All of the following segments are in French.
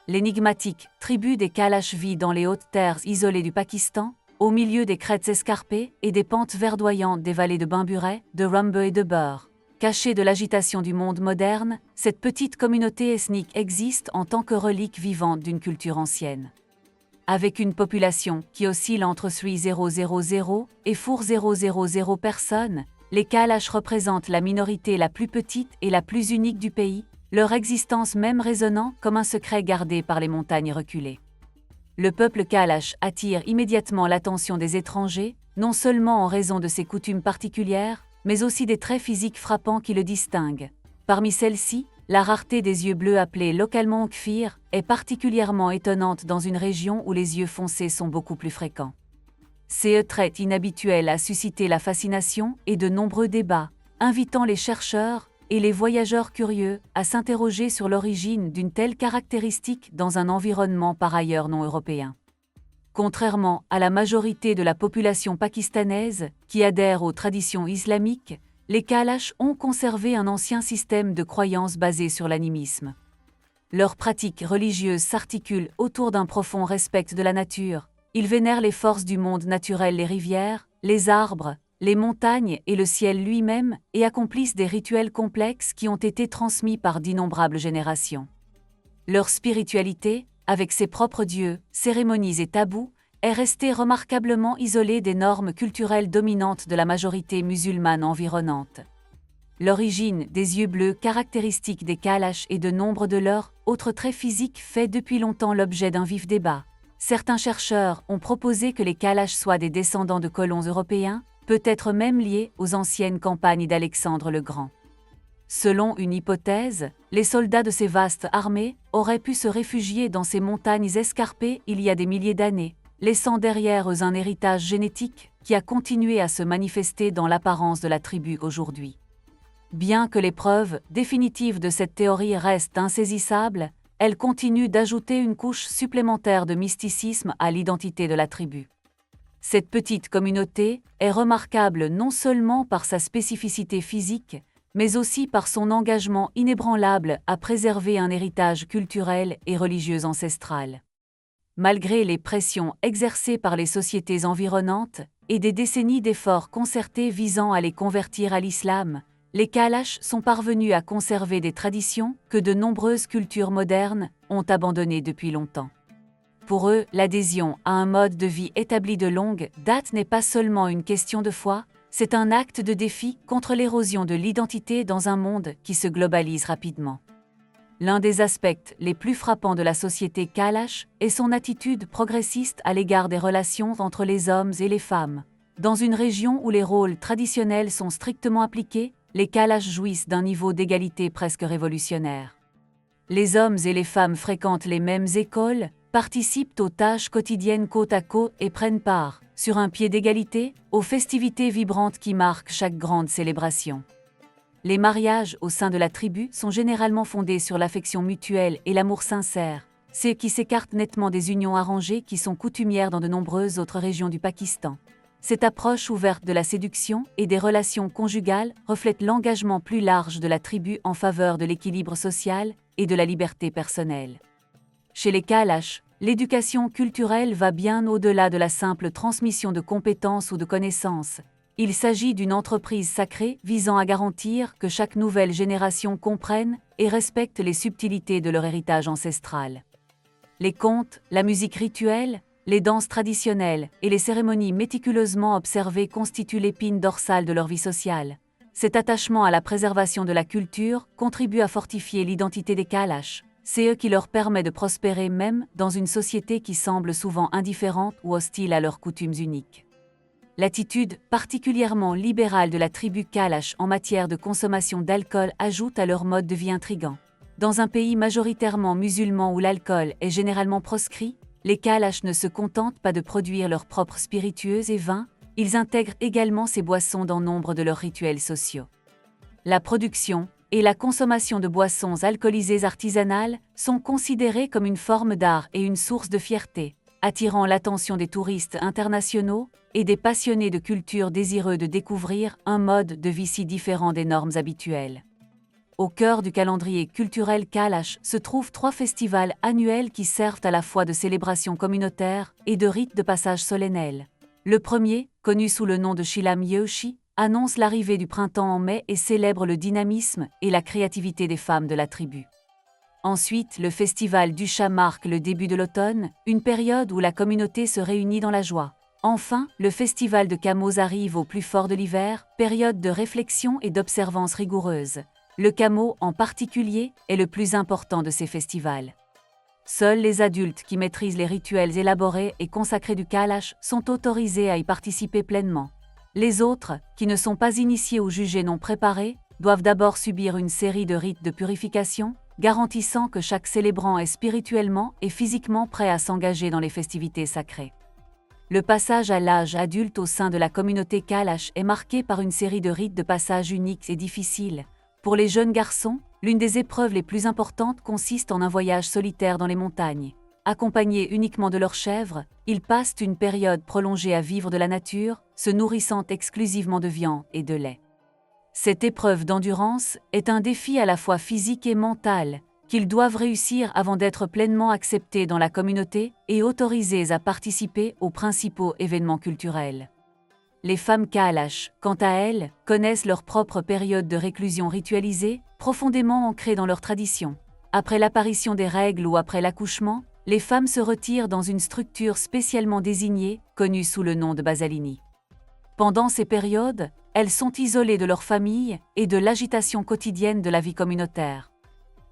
L'énigmatique tribu des Kalash vit dans les hautes terres isolées du Pakistan, au milieu des crêtes escarpées et des pentes verdoyantes des vallées de Bimburay, de Rumbe et de Bur. Cachée de l'agitation du monde moderne, cette petite communauté ethnique existe en tant que relique vivante d'une culture ancienne. Avec une population qui oscille entre 3,000 et 4,000 personnes, les Kalash représentent la minorité la plus petite et la plus unique du pays, leur existence même résonnant comme un secret gardé par les montagnes reculées. Le peuple Kalash attire immédiatement l'attention des étrangers, non seulement en raison de ses coutumes particulières, mais aussi des traits physiques frappants qui le distinguent. Parmi celles-ci, la rareté des yeux bleus appelés localement kfir est particulièrement étonnante dans une région où les yeux foncés sont beaucoup plus fréquents. Ces traits inhabituels a suscité la fascination et de nombreux débats, invitant les chercheurs et les voyageurs curieux à s'interroger sur l'origine d'une telle caractéristique dans un environnement par ailleurs non européen. Contrairement à la majorité de la population pakistanaise qui adhère aux traditions islamiques, les Kalash ont conservé un ancien système de croyances basé sur l'animisme. Leurs pratiques religieuses s'articulent autour d'un profond respect de la nature. Ils vénèrent les forces du monde naturel, les rivières, les arbres, les montagnes et le ciel lui-même, et accomplissent des rituels complexes qui ont été transmis par d'innombrables générations. Leur spiritualité, avec ses propres dieux, cérémonies et tabous, est restée remarquablement isolée des normes culturelles dominantes de la majorité musulmane environnante. L'origine des yeux bleus caractéristique des Kalash et de nombre de leurs autres traits physiques fait depuis longtemps l'objet d'un vif débat. Certains chercheurs ont proposé que les Kalash soient des descendants de colons européens, peut-être même liés aux anciennes campagnes d'Alexandre le Grand. Selon une hypothèse, les soldats de ces vastes armées auraient pu se réfugier dans ces montagnes escarpées il y a des milliers d'années, laissant derrière eux un héritage génétique qui a continué à se manifester dans l'apparence de la tribu aujourd'hui. Bien que les preuves définitives de cette théorie restent insaisissables, elles continuent d'ajouter une couche supplémentaire de mysticisme à l'identité de la tribu. Cette petite communauté est remarquable non seulement par sa spécificité physique, mais aussi par son engagement inébranlable à préserver un héritage culturel et religieux ancestral. Malgré les pressions exercées par les sociétés environnantes et des décennies d'efforts concertés visant à les convertir à l'islam, les Kalash sont parvenus à conserver des traditions que de nombreuses cultures modernes ont abandonnées depuis longtemps. Pour eux, l'adhésion à un mode de vie établi de longue date n'est pas seulement une question de foi, c'est un acte de défi contre l'érosion de l'identité dans un monde qui se globalise rapidement. L'un des aspects les plus frappants de la société Kalash est son attitude progressiste à l'égard des relations entre les hommes et les femmes. Dans une région où les rôles traditionnels sont strictement appliqués, les Kalash jouissent d'un niveau d'égalité presque révolutionnaire. Les hommes et les femmes fréquentent les mêmes écoles, participent aux tâches quotidiennes côte à côte et prennent part, sur un pied d'égalité, aux festivités vibrantes qui marquent chaque grande célébration. Les mariages au sein de la tribu sont généralement fondés sur l'affection mutuelle et l'amour sincère, ce qui s'écarte nettement des unions arrangées qui sont coutumières dans de nombreuses autres régions du Pakistan. Cette approche ouverte de la séduction et des relations conjugales reflète l'engagement plus large de la tribu en faveur de l'équilibre social et de la liberté personnelle. Chez les Kalash, l'éducation culturelle va bien au-delà de la simple transmission de compétences ou de connaissances. Il s'agit d'une entreprise sacrée visant à garantir que chaque nouvelle génération comprenne et respecte les subtilités de leur héritage ancestral. Les contes, la musique rituelle, les danses traditionnelles et les cérémonies méticuleusement observées constituent l'épine dorsale de leur vie sociale. Cet attachement à la préservation de la culture contribue à fortifier l'identité des Kalash. C'est eux qui leur permet de prospérer même dans une société qui semble souvent indifférente ou hostile à leurs coutumes uniques. L'attitude particulièrement libérale de la tribu Kalash en matière de consommation d'alcool ajoute à leur mode de vie intrigant. Dans un pays majoritairement musulman où l'alcool est généralement proscrit, les Kalash ne se contentent pas de produire leurs propres spiritueux et vins, ils intègrent également ces boissons dans nombre de leurs rituels sociaux. La production et la consommation de boissons alcoolisées artisanales sont considérées comme une forme d'art et une source de fierté, attirant l'attention des touristes internationaux et des passionnés de culture désireux de découvrir un mode de vie si différent des normes habituelles. au cœur du calendrier culturel Kalash, se trouvent 3 festivals annuels qui servent à la fois de célébration communautaire et de rites de passage solennel. Le premier, connu sous le nom de Shilam Yeoshi, annonce l'arrivée du printemps en mai et célèbre le dynamisme et la créativité des femmes de la tribu. Ensuite, le festival d'Usha marque le début de l'automne, une période où la communauté se réunit dans la joie. Enfin, le festival de Kamos arrive au plus fort de l'hiver, période de réflexion et d'observance rigoureuse. Le Kamo, en particulier, est le plus important de ces festivals. Seuls les adultes qui maîtrisent les rituels élaborés et consacrés du Kalash sont autorisés à y participer pleinement. Les autres, qui ne sont pas initiés ou jugés non préparés, doivent d'abord subir une série de rites de purification, garantissant que chaque célébrant est spirituellement et physiquement prêt à s'engager dans les festivités sacrées. Le passage à l'âge adulte au sein de la communauté Kalash est marqué par une série de rites de passage uniques et difficiles. Pour les jeunes garçons, l'une des épreuves les plus importantes consiste en un voyage solitaire dans les montagnes. Accompagnés uniquement de leurs chèvres, ils passent une période prolongée à vivre de la nature, se nourrissant exclusivement de viande et de lait. Cette épreuve d'endurance est un défi à la fois physique et mental, qu'ils doivent réussir avant d'être pleinement acceptés dans la communauté et autorisés à participer aux principaux événements culturels. Les femmes Kalash, quant à elles, connaissent leur propre période de réclusion ritualisée, profondément ancrée dans leur tradition. Après l'apparition des règles ou après l'accouchement, les femmes se retirent dans une structure spécialement désignée, connue sous le nom de Basalini. Pendant ces périodes, elles sont isolées de leur famille et de l'agitation quotidienne de la vie communautaire.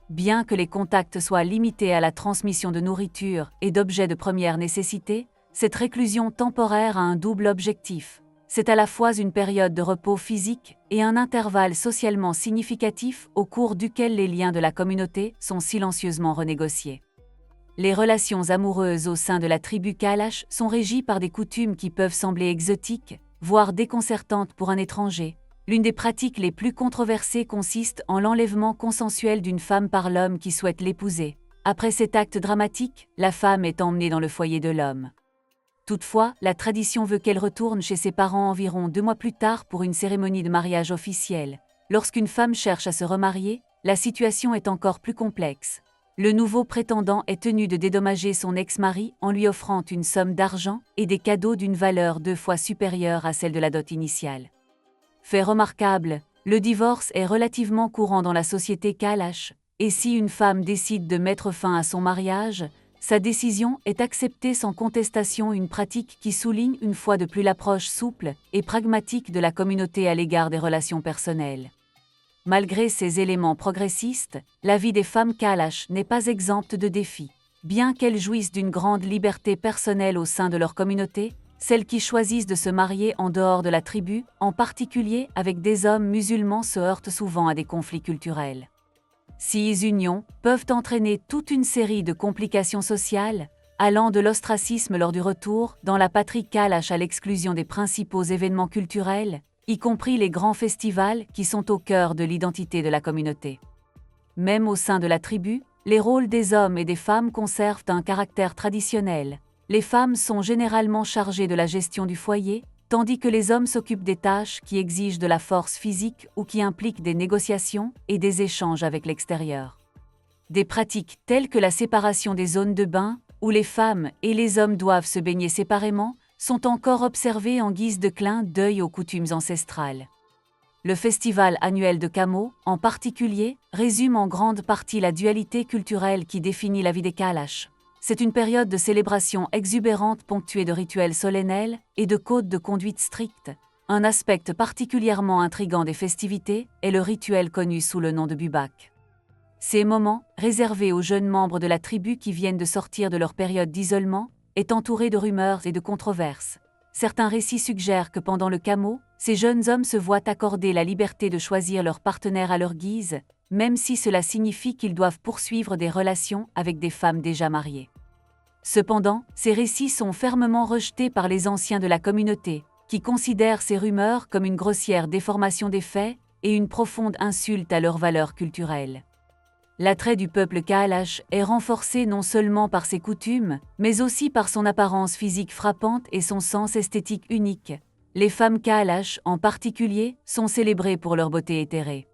Bien que les contacts soient limités à la transmission de nourriture et d'objets de première nécessité, cette réclusion temporaire a un double objectif. C'est à la fois une période de repos physique et un intervalle socialement significatif au cours duquel les liens de la communauté sont silencieusement renégociés. Les relations amoureuses au sein de la tribu Kalash sont régies par des coutumes qui peuvent sembler exotiques, voire déconcertantes pour un étranger. L'une des pratiques les plus controversées consiste en l'enlèvement consensuel d'une femme par l'homme qui souhaite l'épouser. Après cet acte dramatique, la femme est emmenée dans le foyer de l'homme. Toutefois, la tradition veut qu'elle retourne chez ses parents environ 2 mois plus tard pour une cérémonie de mariage officielle. Lorsqu'une femme cherche à se remarier, la situation est encore plus complexe. Le nouveau prétendant est tenu de dédommager son ex-mari en lui offrant une somme d'argent et des cadeaux d'une valeur 2 fois supérieure à celle de la dot initiale. Fait remarquable, le divorce est relativement courant dans la société Kalash, et si une femme décide de mettre fin à son mariage, sa décision est acceptée sans contestation, une pratique qui souligne une fois de plus l'approche souple et pragmatique de la communauté à l'égard des relations personnelles. Malgré ces éléments progressistes, la vie des femmes Kalash n'est pas exempte de défis. Bien qu'elles jouissent d'une grande liberté personnelle au sein de leur communauté, celles qui choisissent de se marier en dehors de la tribu, en particulier avec des hommes musulmans, se heurtent souvent à des conflits culturels. Ces unions peuvent entraîner toute une série de complications sociales, allant de l'ostracisme lors du retour dans la patrie Kalash à l'exclusion des principaux événements culturels, y compris les grands festivals qui sont au cœur de l'identité de la communauté. Même au sein de la tribu, les rôles des hommes et des femmes conservent un caractère traditionnel. Les femmes sont généralement chargées de la gestion du foyer, tandis que les hommes s'occupent des tâches qui exigent de la force physique ou qui impliquent des négociations et des échanges avec l'extérieur. Des pratiques telles que la séparation des zones de bain, où les femmes et les hommes doivent se baigner séparément, sont encore observées en guise de clin d'œil aux coutumes ancestrales. Le festival annuel de Kamo, en particulier, résume en grande partie la dualité culturelle qui définit la vie des Kalash. C'est une période de célébration exubérante ponctuée de rituels solennels et de codes de conduite stricts. Un aspect particulièrement intrigant des festivités est le rituel connu sous le nom de Bubak. Ces moments, réservés aux jeunes membres de la tribu qui viennent de sortir de leur période d'isolement, est entouré de rumeurs et de controverses. Certains récits suggèrent que pendant le Kamo, ces jeunes hommes se voient accorder la liberté de choisir leur partenaire à leur guise, même si cela signifie qu'ils doivent poursuivre des relations avec des femmes déjà mariées. Cependant, ces récits sont fermement rejetés par les anciens de la communauté, qui considèrent ces rumeurs comme une grossière déformation des faits et une profonde insulte à leurs valeurs culturelles. L'attrait du peuple Kalash est renforcé non seulement par ses coutumes, mais aussi par son apparence physique frappante et son sens esthétique unique. Les femmes Kalash, en particulier, sont célébrées pour leur beauté éthérée.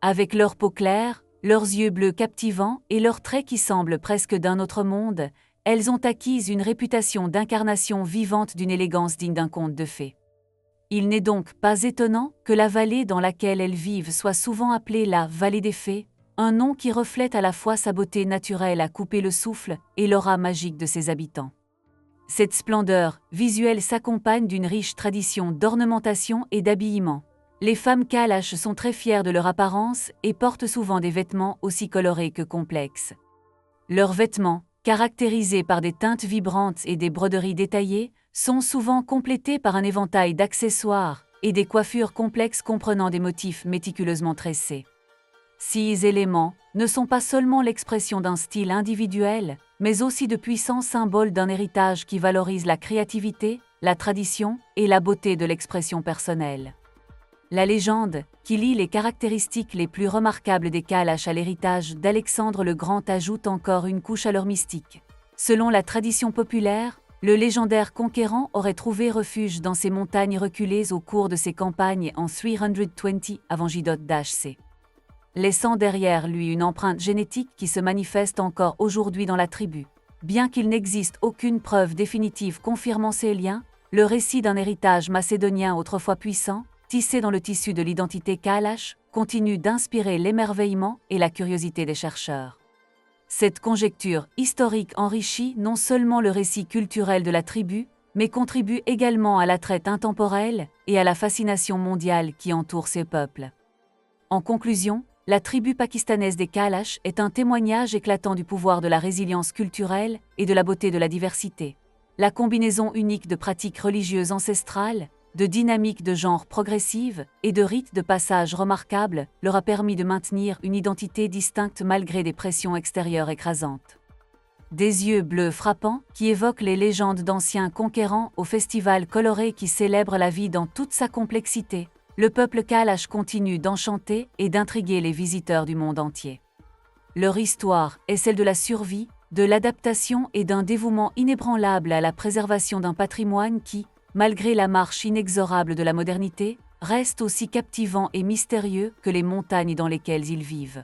Avec leur peau claire, leurs yeux bleus captivants et leurs traits qui semblent presque d'un autre monde, elles ont acquis une réputation d'incarnation vivante d'une élégance digne d'un conte de fées. Il n'est donc pas étonnant que la vallée dans laquelle elles vivent soit souvent appelée la vallée des fées, un nom qui reflète à la fois sa beauté naturelle à couper le souffle et l'aura magique de ses habitants. Cette splendeur visuelle s'accompagne d'une riche tradition d'ornementation et d'habillement. Les femmes Kalash sont très fières de leur apparence et portent souvent des vêtements aussi colorés que complexes. Leurs vêtements, caractérisés par des teintes vibrantes et des broderies détaillées, sont souvent complétés par un éventail d'accessoires et des coiffures complexes comprenant des motifs méticuleusement tressés. Ces éléments ne sont pas seulement l'expression d'un style individuel, mais aussi de puissants symboles d'un héritage qui valorise la créativité, la tradition et la beauté de l'expression personnelle. La légende, qui lie les caractéristiques les plus remarquables des Kalash à l'héritage d'Alexandre le Grand, ajoute encore une couche à leur mystique. Selon la tradition populaire, le légendaire conquérant aurait trouvé refuge dans ces montagnes reculées au cours de ses campagnes en 320 avant J.C. laissant derrière lui une empreinte génétique qui se manifeste encore aujourd'hui dans la tribu. Bien qu'il n'existe aucune preuve définitive confirmant ces liens, le récit d'un héritage macédonien autrefois puissant, tissé dans le tissu de l'identité Kalash, continue d'inspirer l'émerveillement et la curiosité des chercheurs. Cette conjecture historique enrichit non seulement le récit culturel de la tribu, mais contribue également à l'attrait intemporel et à la fascination mondiale qui entoure ces peuples. En conclusion, la tribu pakistanaise des Kalash est un témoignage éclatant du pouvoir de la résilience culturelle et de la beauté de la diversité. La combinaison unique de pratiques religieuses ancestrales, de dynamiques de genre progressives et de rites de passage remarquables leur a permis de maintenir une identité distincte malgré des pressions extérieures écrasantes. Des yeux bleus frappants qui évoquent les légendes d'anciens conquérants au festival coloré qui célèbre la vie dans toute sa complexité, le peuple Kalash continue d'enchanter et d'intriguer les visiteurs du monde entier. Leur histoire est celle de la survie, de l'adaptation et d'un dévouement inébranlable à la préservation d'un patrimoine qui, malgré la marche inexorable de la modernité, reste aussi captivant et mystérieux que les montagnes dans lesquelles ils vivent.